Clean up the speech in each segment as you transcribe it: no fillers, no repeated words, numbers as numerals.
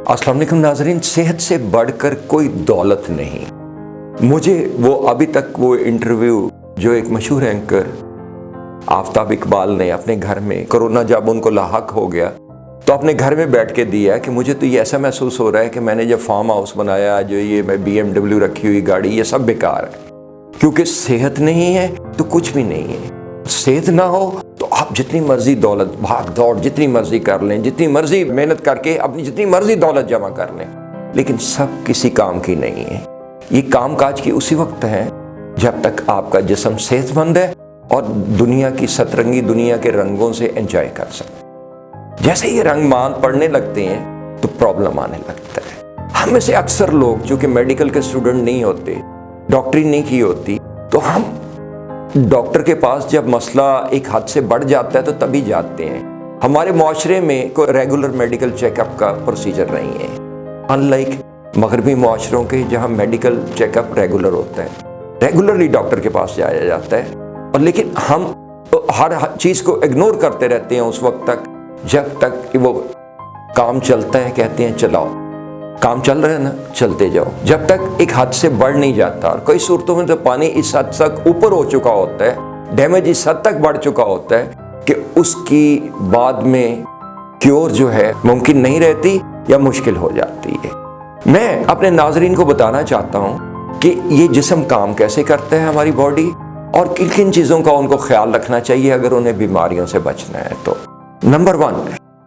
अस्सलाम वालेकुम नाज़रीन, सेहत से बढ़कर कोई दौलत नहीं। मुझे वो अभी तक वो इंटरव्यू जो एक मशहूर एंकर आफ्ताब इकबाल ने अपने घर में, कोरोना जब उनको लाहक हो गया तो अपने घर में बैठ के दिया कि मुझे तो ये ऐसा महसूस हो रहा है कि मैंने जो फार्म हाउस बनाया, जो ये मैं BMW रखी हुई गाड़ी, ये सब बेकार है, क्योंकि सेहत नहीं है तो कुछ भी नहीं है। सेहत ना हो तो आप जितनी मर्जी दौलत, भाग दौड़ जितनी मर्जी कर लें, जितनी मर्जी मेहनत करके अपनी जितनी मर्जी दौलत जमा कर लें, लेकिन सब किसी काम की नहीं है। ये काम काज की उसी वक्त है जब तक आपका जिस्म सेहतमंद है और दुनिया की सतरंगी दुनिया के रंगों से एंजॉय कर सके। जैसे ये रंग मान पड़ने लगते हैं तो प्रॉब्लम आने लगता है। हम में से अक्सर लोग जो कि मेडिकल के स्टूडेंट नहीं होते, डॉक्टरी नहीं की होती, तो हम डॉक्टर के पास जब मसला एक हद से बढ़ जाता है तो तभी जाते हैं। हमारे माशरे में कोई रेगुलर मेडिकल चेकअप का प्रोसीजर नहीं है, अनलाइक मगरबी माशरों के जहाँ मेडिकल चेकअप रेगुलर होता है, रेगुलरली डॉक्टर के पास जाया जाता है। और लेकिन हम हर चीज़ को इग्नोर करते रहते हैं उस वक्त तक जब तक कि वो काम चलता है, कहते हैं चलाओ, काम चल रहा है ना, चलते जाओ, जब तक एक हद से बढ़ नहीं जाता। और कई सूरतों में तो पानी इस हद तक ऊपर हो चुका होता है, डैमेज इस हद तक बढ़ चुका होता है कि उसकी बाद में क्योर जो है मुमकिन नहीं रहती या मुश्किल हो जाती है। मैं अपने नाजरीन को बताना चाहता हूँ कि ये जिस्म काम कैसे करता है, हमारी बॉडी, और किन किन चीज़ों का उनको ख्याल रखना चाहिए अगर उन्हें बीमारियों से बचना है। तो नंबर 1,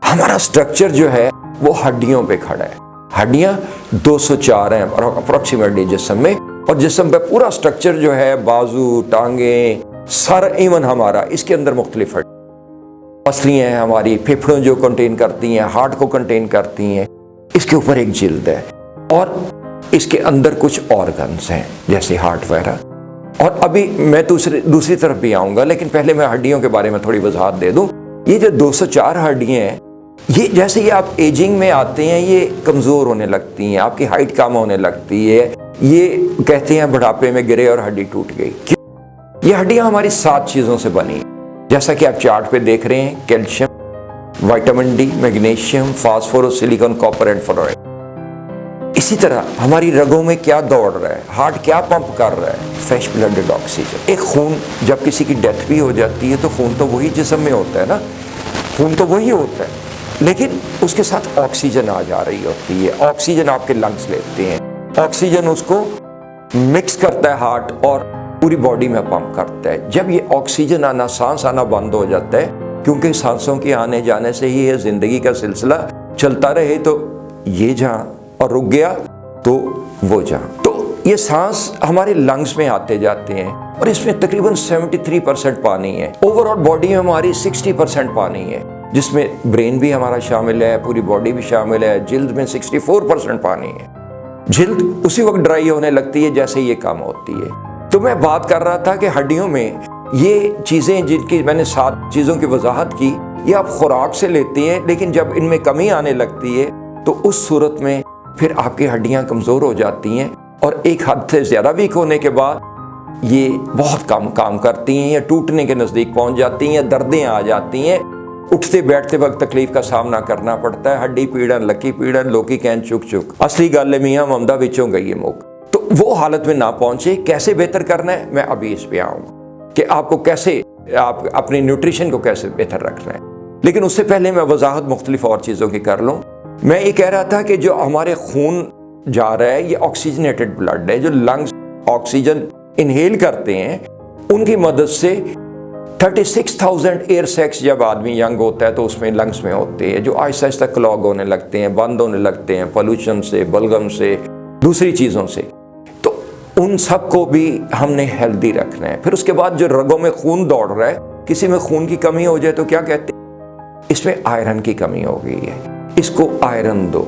हमारा स्ट्रक्चर जो है वो हड्डियों पे खड़ा है। हड्डियां 204 हैं अप्रोक्सीमेटली जिस्म में, और जिस्म पे पूरा स्ट्रक्चर जो है, बाजू, टांगे, सर, इवन हमारा, इसके अंदर मुख्तलिफ पसलियां हैं, हमारी फेफड़ों जो कंटेन करती हैं, हार्ट को कंटेन करती हैं, इसके ऊपर एक जिल्द है और इसके अंदर कुछ ऑर्गन्स हैं जैसे हार्ट वगैरह। और अभी मैं दूसरी तरफ भी आऊंगा, लेकिन पहले मैं हड्डियों के बारे में थोड़ी वजाहत दे दूं। ये जो 204 हड्डियां हैं, ये जैसे ही आप एजिंग में आते हैं ये कमज़ोर होने लगती हैं, आपकी हाइट कम होने लगती है। ये कहते हैं बुढ़ापे में गिरे और हड्डी टूट गई। क्यों? ये हड्डियां हमारी 7 चीज़ों से बनी, जैसा कि आप चार्ट पे देख रहे हैं, calcium, vitamin D, magnesium, phosphorus, silicon, copper and fluoride. इसी तरह हमारी रगों में क्या दौड़ रहा है, हार्ट क्या पंप कर रहा है, फ्रेश ब्लडेड ऑक्सीजन। एक खून, जब किसी की डेथ भी हो जाती है तो खून तो वही जिस्म में होता है ना, खून तो वही होता है, लेकिन उसके साथ ऑक्सीजन आ जा रही होती है। ऑक्सीजन आपके लंग्स लेते हैं, ऑक्सीजन उसको मिक्स करता है हार्ट और पूरी बॉडी में पंप करता है। जब ये ऑक्सीजन आना, सांस आना बंद हो जाता है, क्योंकि सांसों के आने जाने से ही ये जिंदगी का सिलसिला चलता रहे, तो ये जहाँ और रुक गया तो वो जहाँ, तो ये सांस हमारे लंग्स में आते जाते हैं और इसमें तकरीबन 73% पानी है। ओवरऑल बॉडी में हमारी 60% पानी है, जिसमें ब्रेन भी हमारा शामिल है, पूरी बॉडी भी शामिल है। जिल्द में 64% पानी है। जिल्द उसी वक्त ड्राई होने लगती है जैसे ये कम होती है। तो मैं बात कर रहा था कि हड्डियों में ये चीज़ें, जिनकी मैंने 7 चीज़ों की वजाहत की, ये आप खुराक से लेते हैं, लेकिन जब इनमें कमी आने लगती है तो उस सूरत में फिर आपकी हड्डियाँ कमज़ोर हो जाती हैं और एक हद से ज़्यादा वीक होने के बाद ये बहुत कम काम करती हैं या टूटने के नज़दीक पहुँच जाती हैं या दर्दें आ जाती हैं। उठते बैठते वक्त तकलीफ का सामना करना पड़ता है। हड्डी पीड़न, लकी पीड़न, लोकी कहन चुक चुक, असली गल मियाँ ममदा विचों गई मुक। तो वो हालत में ना पहुँचे, कैसे बेहतर करना है, मैं अभी इस पे आऊँगा कि आपको कैसे, आप अपनी न्यूट्रिशन को कैसे बेहतर रखना है। लेकिन उससे पहले मैं वजाहत मुख्तलिफ और चीज़ों की कर लूँ। मैं ये कह रहा था कि जो हमारे खून जा रहा है ये ऑक्सीजनेटेड ब्लड है। जो लंग्स ऑक्सीजन इनहेल करते हैं, उनकी मदद से 36,000 एयर सैक्स जब आदमी यंग होता है तो उसमें लंग्स में होते हैं, जो आहिस्ता आहिस्ता क्लॉग होने लगते हैं, बंद होने लगते हैं, पोल्यूशन से, बलगम से, दूसरी चीज़ों से। तो उन सब को भी हमने हेल्दी रखना है। फिर उसके बाद जो रगों में खून दौड़ रहा है, किसी में खून की कमी हो जाए तो क्या कहते हैं, इसमें आयरन की कमी हो गई है, इसको आयरन दो,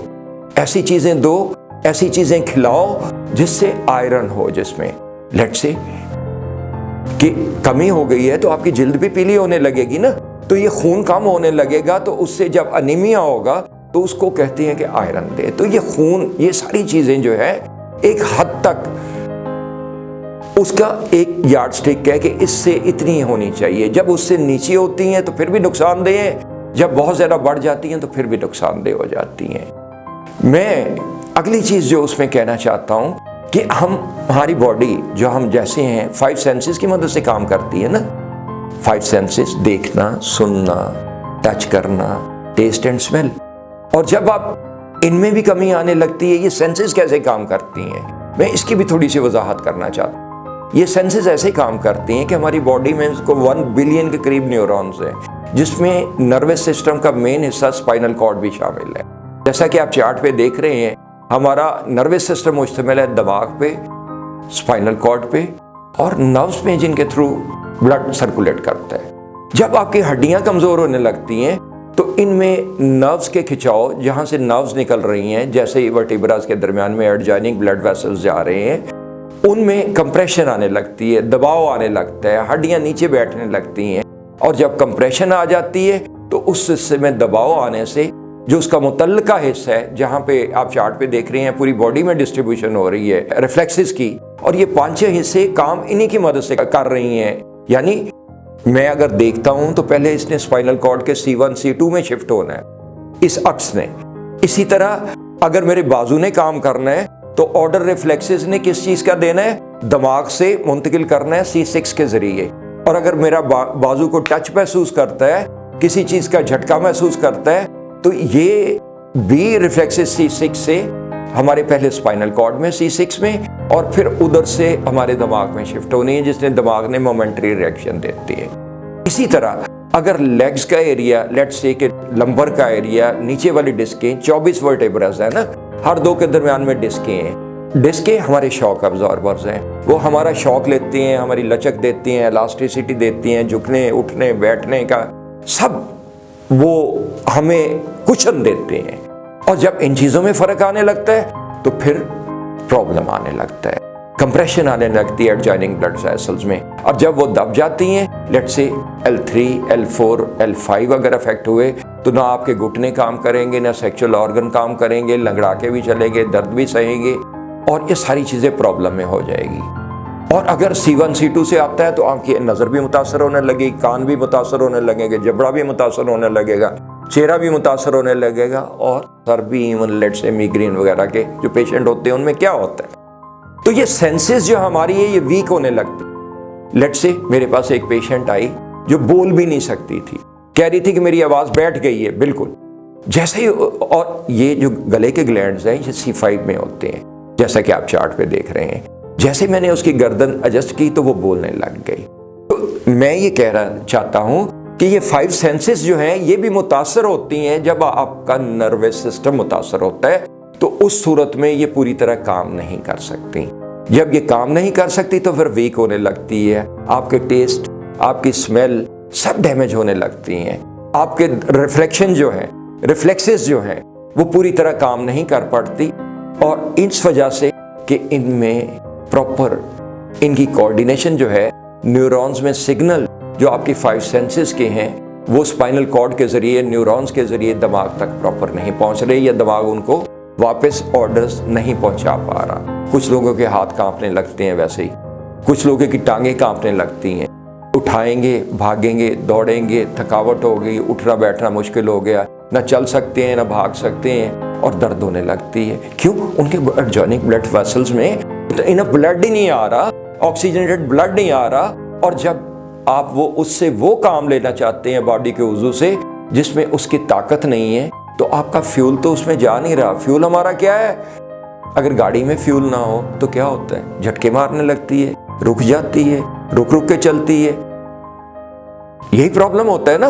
ऐसी चीज़ें दो, ऐसी चीज़ें खिलाओ जिससे आयरन हो, जिसमें लेट्स से कि कमी हो गई है तो आपकी जिल्द भी पीली होने लगेगी ना, तो ये खून कम होने लगेगा, तो उससे जब अनीमिया होगा तो उसको कहते हैं कि आयरन दे। तो ये खून, ये सारी चीज़ें जो है एक हद तक उसका एक यार्ड स्टिक है कि इससे इतनी होनी चाहिए। जब उससे नीचे होती हैं तो फिर भी नुकसानदेह है, जब बहुत ज़्यादा बढ़ जाती हैं तो फिर भी नुकसानदेह हो जाती हैं। मैं अगली चीज़ जो उसमें कहना चाहता हूँ कि हमारी बॉडी जो हम जैसे हैं 5 सेंसेस की मदद से काम करती है ना। 5 सेंसेस, देखना, सुनना, टच करना, टेस्ट एंड स्मेल। और जब आप इनमें भी कमी आने लगती है, ये सेंसेस कैसे काम करती हैं, मैं इसकी भी थोड़ी सी वजाहत करना चाहता हूँ। ये सेंसेस ऐसे काम करती हैं कि हमारी बॉडी में इसको 1 बिलियन के करीब न्यूरॉन्स हैं, जिसमें नर्वस सिस्टम का मेन हिस्सा स्पाइनल कॉर्ड भी शामिल है। जैसा कि आप चार्ट पे देख रहे हैं, हमारा नर्वस सिस्टम मुश्तमिल है दिमाग पे, स्पाइनल कॉर्ड पे और नर्व्स पे, जिनके थ्रू ब्लड सर्कुलेट करता है। जब आपकी हड्डियां कमजोर होने लगती हैं तो इनमें नर्व्स के खिंचाव, जहां से नर्व्स निकल रही हैं, जैसे वर्टिब्रास के दरमियान में एडजॉइनिंग ब्लड वेसल्स जा रहे हैं, उनमें कंप्रेशन आने लगती है, दबाव आने लगता है, हड्डियां नीचे बैठने लगती हैं। और जब कंप्रेशन आ जाती है तो उस हिस्से में दबाव आने से जो उसका मुतल्लिका हिस्सा है, जहां पे आप चार्ट पे देख रहे हैं पूरी बॉडी में डिस्ट्रीब्यूशन हो रही है रिफ्लेक्सेस की, और ये 5-6 हिस्से काम इन्हीं की मदद से कर रही हैं। यानी मैं अगर देखता हूं तो पहले इसने स्पाइनल कॉर्ड के C1 C2 में शिफ्ट होना है, इस अक्स ने। इसी तरह अगर मेरे बाजू ने काम करना है तो ऑर्डर रिफ्लेक्सेस ने किस चीज का देना है, दिमाग से मुंतकिल करना है C6 के जरिए। और अगर मेरा बाजू को टच महसूस करता है, किसी चीज का झटका महसूस करता है, तो ये भी रिफ्लेक्सेस C6 से हमारे पहले स्पाइनल कॉर्ड में C6 में और फिर उधर से हमारे दिमाग में शिफ्ट होनी है, जिसने दिमाग ने मोमेंटरी रिएक्शन देती है। इसी तरह अगर लेग्स का एरिया, लेट्स से कि लंबर का एरिया, नीचे वाली डिस्कें, 24 वर्टेब्रास है ना, हर 2 के दरमियान में डिस्कें हैं। डिस्कें हमारे शॉक अब्जॉर्बर्स हैं, वो हमारा शॉक लेती हैं, हमारी लचक देती हैं, इलास्टिसिटी देती हैं, झुकने उठने बैठने का सब वो हमें कुशन देते हैं। और जब इन चीज़ों में फ़र्क आने लगता है तो फिर प्रॉब्लम आने लगता है, कंप्रेशन आने लगती है एडजॉइनिंग ब्लड वेसल्स में। और जब वो दब जाती हैं, let's say L3, L4, L5 अगर अफेक्ट हुए, तो ना आपके घुटने काम करेंगे, ना सेक्सुअल ऑर्गन काम करेंगे, लंगड़ा के भी चलेंगे, दर्द भी सहेंगे, और ये सारी चीज़ें प्रॉब्लम में हो जाएगी। और अगर C1 C2 से आता है तो आपकी नज़र भी मुतासर होने लगेगी, कान भी मुतासर होने लगेंगे, जबड़ा भी मुतासर होने लगेगा, चेहरा भी मुतासर होने लगेगा, और सर भी, इवन लेट्स से मिग्रेन वगैरह के जो पेशेंट होते हैं उनमें क्या होता है, तो ये सेंसेस जो हमारी है ये वीक होने लगती है। लेट्स से मेरे पास एक पेशेंट आई जो बोल भी नहीं सकती थी, कह रही थी कि मेरी आवाज़ बैठ गई है बिल्कुल, जैसे ही, और ये जो गले के ग्लैंड्स हैं ये C5 में होते हैं, जैसा कि आप चार्ट पे देख रहे हैं। जैसे मैंने उसकी गर्दन एडजस्ट की तो वो बोलने लग गई। तो मैं ये कहना चाहता हूं कि ये 5 सेंसेस जो हैं ये भी मुतासर होती हैं। जब आपका नर्वस सिस्टम मुतासर होता है तो उस सूरत में ये पूरी तरह काम नहीं कर सकती। जब ये काम नहीं कर सकती तो फिर वीक होने लगती है, आपके टेस्ट, आपकी स्मेल सब डैमेज होने लगती हैं, आपके रिफ्लेक्शन जो है, रिफ्लेक्सेस जो हैं वो पूरी तरह काम नहीं कर पाती। और इस वजह से कि इनमें प्रॉपर इनकी कोऑर्डिनेशन जो है, न्यूरॉन्स में सिग्नल जो आपकी 5 सेंसेस के हैं वो स्पाइनल कॉर्ड के जरिए, न्यूरॉन्स के जरिए दिमाग तक प्रॉपर नहीं पहुंच रहे, या दिमाग उनको वापस ऑर्डर्स नहीं पहुंचा पा रहा। कुछ लोगों के हाथ कांपने लगते हैं, वैसे ही कुछ लोगों की टांगें कांपने लगती हैं, उठाएंगे, भागेंगे, दौड़ेंगे, थकावट हो गई, उठना बैठना मुश्किल हो गया, ना चल सकते हैं ना भाग सकते हैं, और दर्द होने लगती है। क्यों? उनके एडजॉइनिंग ब्लड वेसल्स में इनफ ब्लड ही नहीं आ रहा, ऑक्सीजनेटेड ब्लड नहीं आ रहा। और जब आप उससे वो काम लेना चाहते हैं बॉडी के उज़ू से जिसमें उसकी ताकत नहीं है, तो आपका फ्यूल तो उसमें जा नहीं रहा। फ्यूल हमारा क्या है? अगर गाड़ी में फ्यूल ना हो तो क्या होता है? झटके मारने लगती है, रुक जाती है, रुक रुक के चलती है, यही प्रॉब्लम होता है ना।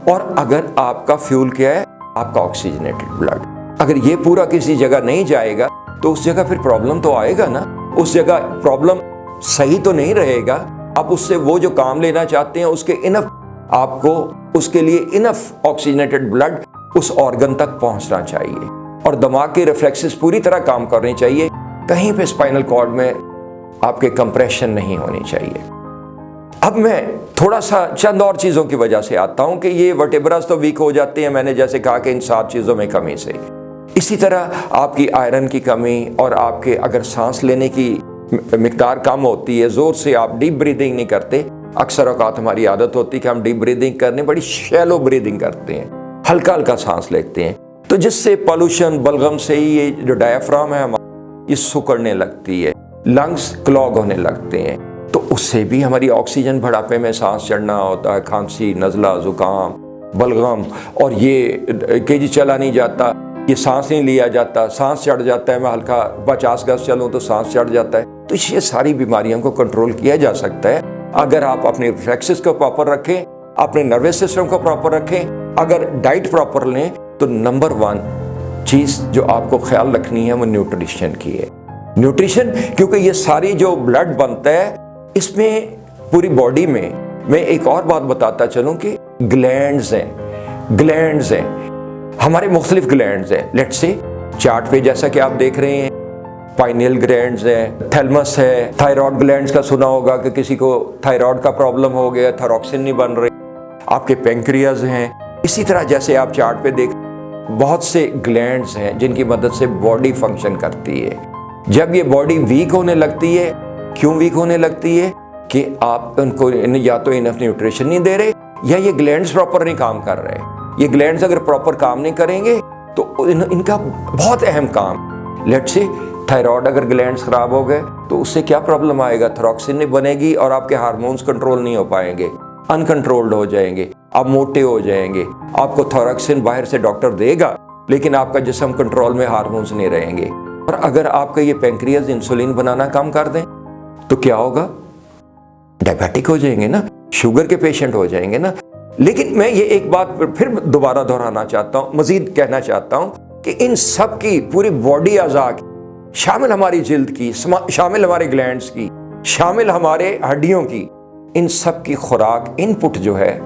और अगर आपका फ्यूल क्या है? आपका ऑक्सीजनेटेड ब्लड। अगर ये पूरा किसी जगह नहीं जाएगा तो उस जगह फिर प्रॉब्लम तो आएगा ना, उस जगह प्रॉब्लम सही तो नहीं रहेगा। आप उससे वो जो काम लेना चाहते हैं उसके इनफ, आपको उसके लिए इनफ ऑक्सीजनेटेड ब्लड उस ऑर्गन तक पहुंचना चाहिए, और दिमाग के रिफ्लेक्सेस पूरी तरह काम करने चाहिए। कहीं पे स्पाइनल कॉर्ड में आपके कंप्रेशन नहीं होनी चाहिए। अब मैं थोड़ा सा चंद और चीज़ों की वजह से आता हूं कि ये वर्टेब्रास तो वीक हो जाते हैं, मैंने जैसे कहा कि इन 7 चीज़ों में कमी से। इसी तरह आपकी आयरन की कमी, और आपके अगर सांस लेने की मिकदार कम होती है, ज़ोर से आप डीप ब्रीदिंग नहीं करते। अक्सर औकात हमारी आदत होती है कि हम डीप ब्रीदिंग करने, बड़ी शैलो ब्रीदिंग करते हैं, हल्का हल्का सांस लेते हैं। तो जिससे पॉल्यूशन बलगम से ही ये जो डायफ्राम है हमारा ये सुकड़ने लगती है, लंग्स क्लॉग होने लगते हैं, तो उससे भी हमारी ऑक्सीजन बढ़ापे में सांस चढ़ना होता है, खांसी, नज़ला, जुकाम, बलगम, और ये केजी चला नहीं जाता, ये सांस नहीं लिया जाता, सांस चढ़ जाता है, मैं हल्का 50 गज चलूँ तो सांस चढ़ जाता है। तो ये सारी बीमारियों को कंट्रोल किया जा सकता है अगर आप अपने रिफ्लेक्सेस को प्रॉपर रखें, अपने नर्वस सिस्टम को प्रॉपर रखें, अगर डाइट प्रॉपर लें। तो नंबर 1 चीज़ जो आपको ख्याल रखनी है वो न्यूट्रिशन की है। न्यूट्रिशन, क्योंकि ये सारी जो ब्लड बनता है इसमें पूरी बॉडी में, मैं एक और बात बताता चलूँ कि ग्लैंड्स हैं, हमारे मुख्तलिफ ग्लैंड्स हैं। लेट्स से चार्ट पे जैसा कि आप देख रहे हैं, पाइनियल ग्लैंड्स है, थैलमस है, थायराइड ग्लैंड्स का सुना होगा कि किसी को थायराइड का प्रॉब्लम हो गया, थायरॉक्सिन नहीं बन रही, आपके पेंक्रियाज हैं। इसी तरह जैसे आप चार्ट पे देख, बहुत से ग्लैंड्स हैं जिनकी मदद से बॉडी फंक्शन करती है। जब ये बॉडी वीक होने लगती है, क्यों वीक होने लगती है कि आप उनको या तो इनफ न्यूट्रिशन नहीं दे रहे या ये ग्लैंड्स प्रॉपर नहीं काम कर रहे। ये ग्लैंड्स अगर प्रॉपर काम नहीं करेंगे तो इनका बहुत अहम काम, लेट्स से थायराइड अगर ग्लैंड्स खराब हो गए तो उससे क्या प्रॉब्लम आएगा, थायरॉक्सिन नहीं बनेगी और आपके हार्मोन्स कंट्रोल नहीं हो पाएंगे, अनकंट्रोल्ड हो जाएंगे, आप मोटे हो जाएंगे। आपको थायरॉक्सिन बाहर से डॉक्टर देगा लेकिन आपका जिस्म कंट्रोल में, हार्मोन्स नहीं रहेंगे। और अगर आपका ये पेंक्रियाज इंसुलिन बनाना कम कर दें तो क्या होगा, डायबिटिक हो जाएंगे ना, शुगर के पेशेंट हो जाएंगे ना। लेकिन मैं ये एक बात फिर दोबारा दोहराना चाहता हूँ, मजीद कहना चाहता हूँ कि इन सब की पूरी बॉडी अज़ा की, शामिल हमारी जिल्द की, शामिल हमारे ग्लैंड्स की, शामिल हमारे हड्डियों की, इन सब की खुराक इनपुट जो है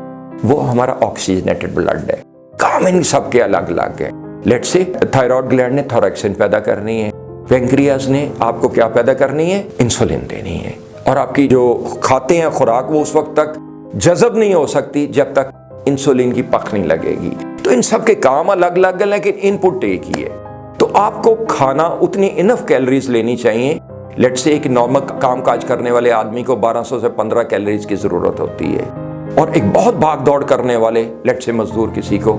वो हमारा ऑक्सीजनेटेड ब्लड है। काम इन सब के अलग अलग है। लेट्स से थायराइड ग्लैंड ने थायरॉक्सिन पैदा करनी है, पेंक्रियाज ने आपको क्या पैदा करनी है, इंसुलिन देनी है, और आपकी जो खाते हैं खुराक वो उस वक्त तक जज़ब नहीं हो सकती जब तक इंसुलिन की पख नहीं लगेगी। तो इन सब के काम अलग अलग है लेकिन इनपुट एक ही है। तो आपको खाना उतनी इनफ कैलोरीज लेनी चाहिए। लेट्स से एक नॉर्मल काम काज करने वाले आदमी को 1200 से 15 कैलोरीज की ज़रूरत होती है, और एक बहुत भाग दौड़ करने वाले लेट्स से मजदूर किसी को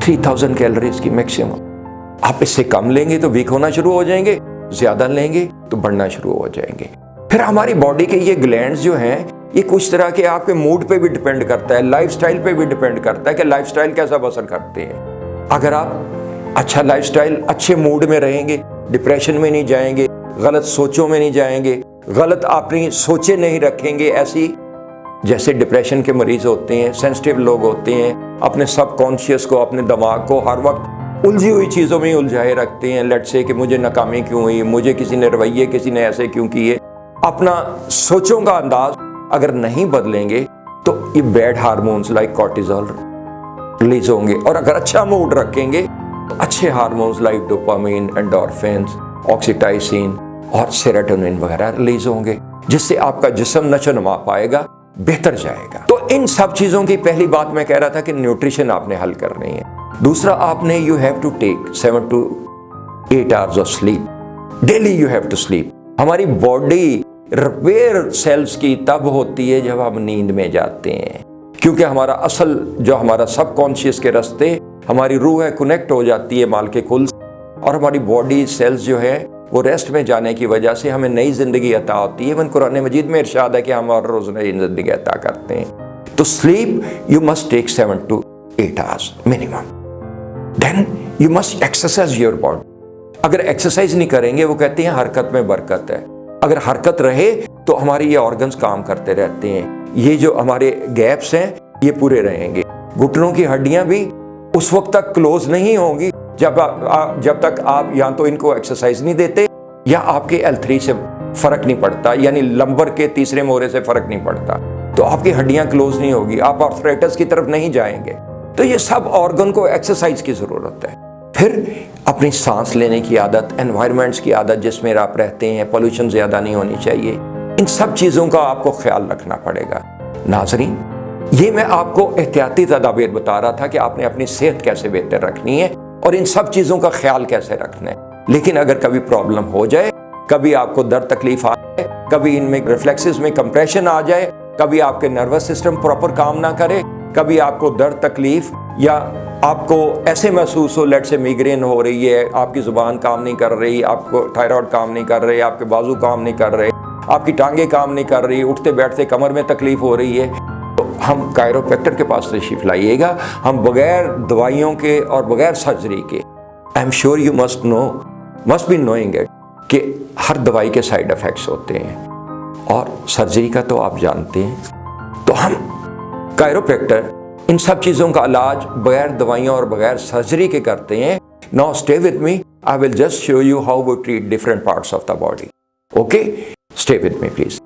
3000 कैलोरीज की मैक्सिमम। आप इससे कम लेंगे तो वीक होना शुरू हो जाएंगे, ज़्यादा लेंगे तो बढ़ना शुरू हो जाएंगे। फिर हमारी बॉडी के ये ग्लैंड्स जो हैं ये कुछ तरह के आपके मूड पे भी डिपेंड करता है, लाइफस्टाइल पे भी डिपेंड करता है कि लाइफस्टाइल कैसा बसर करते हैं। अगर आप अच्छा लाइफस्टाइल, अच्छे मूड में रहेंगे, डिप्रेशन में नहीं जाएंगे, गलत सोचों में नहीं जाएंगे, गलत अपनी सोचें नहीं रखेंगे, ऐसी जैसे डिप्रेशन के मरीज होते हैं, सेंसिटिव लोग होते हैं, अपने सबकॉन्शियस को, अपने दिमाग को हर वक्त उलझी हुई चीज़ों में उलझाए रखते हैं। लेट्स से कि मुझे नाकामी क्यों हुई, मुझे किसी ने रवैये, किसी ने ऐसे क्यों किए। अपना सोचों का अंदाज अगर नहीं बदलेंगे तो ये bad hormones like cortisol release होंगे, और अगर अच्छा मूड रखेंगे तो अच्छे हार्मोन्स लाइक डोपामिन, एंडोर्फिन्स, ऑक्सीटाइसिन और सेरोटोनिन वगैरह रिलीज होंगे, जिससे आपका जिस्म नशोनुमा पाएगा, बेहतर जाएगा। तो इन सब चीज़ों की पहली बात मैं कह रहा था कि न्यूट्रिशन आपने हल करनी है। दूसरा, आपने you have to take 7 to 8 hours of sleep daily. You have to sleep. हमारी बॉडी रिपेयर सेल्स की तब होती है जब हम नींद में जाते हैं, क्योंकि हमारा असल जो हमारा सबकॉन्शियस के रास्ते हमारी रूह है कनेक्ट हो जाती है मालिक कुल, और हमारी बॉडी सेल्स जो है वो रेस्ट में जाने की वजह से हमें नई जिंदगी अता होती है। कुरान मजीद में इरशाद है कि हम हर रोज नई जिंदगी अता करते हैं। तो sleep you must take 7 to 8 hours minimum. Then you must exercise your body. अगर एक्सरसाइज नहीं करेंगे, वो कहते हैं हरकत में बरकत है, अगर हरकत रहे तो हमारे ये ऑर्गन्स काम करते रहते हैं, ये जो हमारे गैप्स हैं ये पूरे रहेंगे। घुटनों की हड्डियां भी उस वक्त तक क्लोज नहीं होंगी जब तक आप या तो इनको एक्सरसाइज नहीं देते या आपके L3 से फर्क नहीं पड़ता, यानी लंबर के तीसरे मोहरे से फर्क नहीं पड़ता, तो आपकी हड्डियां क्लोज नहीं होगी, आप आर्थराइटिस की तरफ नहीं जाएंगे। तो ये सब ऑर्गन को एक्सरसाइज की जरूरत है। फिर अपनी सांस लेने की आदत, एनवायरनमेंट्स की आदत जिसमें आप रहते हैं, पोल्यूशन ज़्यादा नहीं होनी चाहिए, इन सब चीज़ों का आपको ख्याल रखना पड़ेगा। नाज़रीन, ये मैं आपको एहतियाती तदाबीर बता रहा था कि आपने अपनी सेहत कैसे बेहतर रखनी है और इन सब चीज़ों का ख्याल कैसे रखना है। लेकिन अगर कभी प्रॉब्लम हो जाए, कभी आपको दर्द तकलीफ आ जाए, कभी इनमें रिफ्लेक्सेस में कंप्रेशन आ जाए, कभी आपके नर्वस सिस्टम प्रॉपर काम ना करे, कभी आपको दर्द तकलीफ या आपको ऐसे महसूस हो, लेट से मिग्रेन हो रही है, आपकी ज़ुबान काम नहीं कर रही, आपको थायराइड काम नहीं कर रही, आपके बाजू काम नहीं कर रहे, आपकी टांगें काम नहीं कर रही, उठते बैठते कमर में तकलीफ हो रही है, तो हम कायरोप्रैक्टर के पास तशरीफ़ लाइएगा। हम बगैर दवाइयों के और बगैर सर्जरी के, I am sure you must be knowing it, कि हर दवाई के साइड इफ़ेक्ट्स होते हैं और सर्जरी का तो आप जानते हैं। तो हम कायरोप्रैक्टर इन सब चीज़ों का इलाज बगैर दवाइयों और बगैर सर्जरी के करते हैं। Now stay with me, I will just show you how we treat different parts of the body. Okay, stay with me please.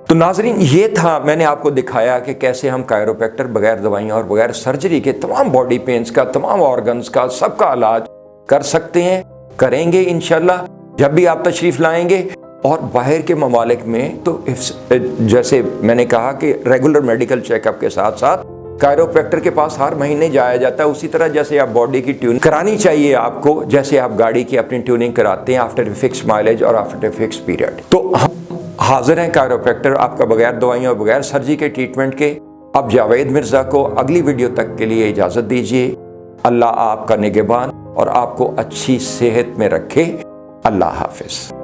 तो नाजरीन, ये था, मैंने आपको दिखाया कि कैसे हम कायरोप्रैक्टर बगैर दवाइयाँ और बगैर सर्जरी के तमाम बॉडी पेन्स का, तमाम ऑर्गन्स का, सबका इलाज कर सकते हैं, करेंगे इंशाल्लाह जब भी आप तशरीफ़ लाएंगे। और बाहर के ममालिक में तो जैसे मैंने कहा कि रेगुलर मेडिकल चेकअप के साथ साथ कायरोप्रैक्टर के पास हर महीने जाया जाता है। उसी तरह जैसे आप बॉडी की ट्यूनिंग करानी चाहिए आपको, जैसे आप गाड़ी की अपनी ट्यूनिंग कराते हैं आफ्टर फिक्स माइलेज और आफ्टर फिक्स पीरियड। तो हम हाजिर हैं कायरोप्रैक्टर आपका बगैर दवाइयों और बगैर सर्जरी के ट्रीटमेंट के। अब जावेद मिर्ज़ा को अगली वीडियो तक के लिए इजाज़त दीजिए। अल्लाह आपका निगहबान और आपको अच्छी सेहत में रखे। अल्लाह हाफिज़।